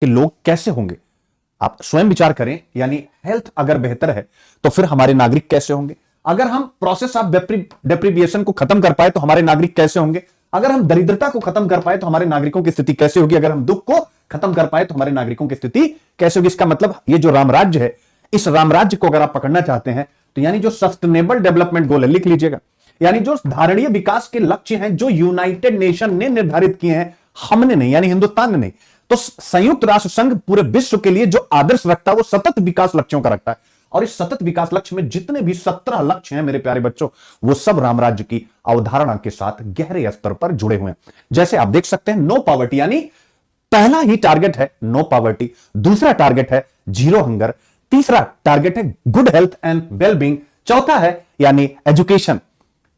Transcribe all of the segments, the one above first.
कि लोग कैसे होंगे। आप स्वयं विचार करें, यानी हेल्थ अगर बेहतर है तो फिर हमारे नागरिक कैसे होंगे। अगर हम प्रोसेस ऑफ डेप्रिविएशन को खत्म कर पाए तो हमारे नागरिक कैसे होंगे। अगर हम दरिद्रता को खत्म कर पाए तो हमारे नागरिकों की स्थिति कैसे होगी। अगर हम दुख को खत्म कर पाए तो हमारे नागरिकों की स्थिति कैसे होगी। इसका मतलब ये जो राम राज्य है, इस राम राज्य को अगर आप पकड़ना चाहते हैं तो यानी जो सस्टेनेबल डेवलपमेंट गोल है, लिख लीजिएगा, यानी जो धारणीय विकास के लक्ष्य हैं जो यूनाइटेड नेशन ने निर्धारित किए हैं, हमने नहीं, यानी हिंदुस्तान ने नहीं। तो संयुक्त राष्ट्र संघ पूरे विश्व के लिए जो आदर्श रखता है वो सतत विकास लक्ष्यों का रखता है। और इस सतत विकास लक्ष्य में जितने भी 17 लक्ष्य हैं मेरे प्यारे बच्चों, वो सब राम राज्य की अवधारणा के साथ गहरे स्तर पर जुड़े हुए हैं। जैसे आप देख सकते हैं, नो पॉवर्टी, यानी पहला ही टारगेट है नो पॉवर्टी, दूसरा टारगेट है जीरो हंगर, तीसरा टारगेट है गुड हेल्थ एंड वेलबींग, चौथा है यानी एजुकेशन,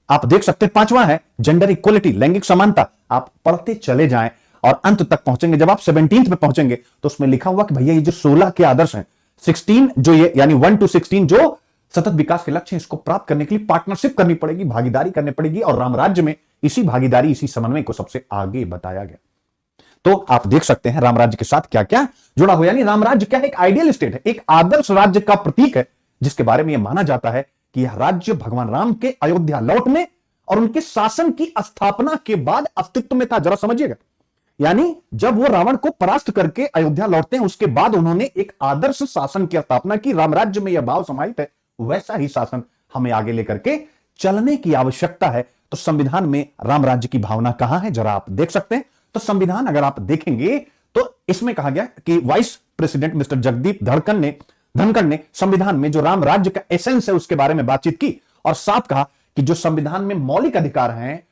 आप देख सकते हैं पांचवा है जेंडर इक्वलिटी, लैंगिक समानता। आप पढ़ते चले जाएं और अंत तक पहुंचेंगे। जब आप 17th पे पहुंचेंगे तो उसमें लिखा हुआ कि भैया ये जो 16 के आदर्श हैं, 16 जो ये यानी 1 to 16 जो सतत विकास के लक्ष्य हैं, इसको प्राप्त करने के लिए पार्टनरशिप करनी पड़ेगी, भागीदारी करनी पड़ेगी। और राम राज्य में इसी भागीदारी, इसी समन्वय को सबसे आगे बताया गया। तो आप देख सकते हैं राम राज्य के साथ क्या क्या जुड़ा हुआ। यानी राम राज्य क्या है, एक आइडियल स्टेट है, एक आदर्श राज्य का प्रतीक है, जिसके बारे में यह माना जाता है कि यह राज्य भगवान राम के अयोध्या लौटने और उनके शासन की स्थापना के बाद अस्तित्व में था। जरा समझिएगा, यानी जब वो रावण को परास्त करके अयोध्या लौटते हैं, उसके बाद उन्होंने एक आदर्श शासन की स्थापना की। राम राज्य में यह भाव समाहित है, वैसा ही शासन हमें आगे लेकर के चलने की आवश्यकता है। तो संविधान में राम राज्य की भावना कहां है, जरा आप देख सकते हैं। तो संविधान अगर आप देखेंगे तो इसमें कहा गया कि vice president mister Jagdeep Dhankhar ने संविधान में जो राम राज्य का एसेंस है उसके बारे में बातचीत की और साफ कहा कि जो संविधान में मौलिक अधिकार हैं,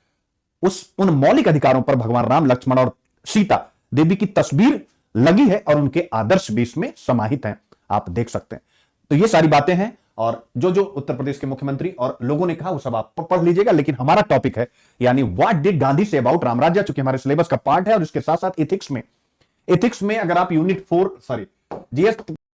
उन मौलिक अधिकारों पर भगवान राम, लक्ष्मण और सीता देवी की तस्वीर लगी है और उनके आदर्श भी इसमें समाहित हैं। आप देख सकते हैं। तो ये सारी बातें हैं और जो जो उत्तर प्रदेश के मुख्यमंत्री और लोगों ने कहा वो सब आप पढ़ लीजिएगा। लेकिन हमारा टॉपिक है यानी what did Gandhi say about Ram राज्य, चूंकि हमारे सिलेबस का पार्ट है और इसके साथ साथ एथिक्स में अगर आप यूनिट 4 जीएस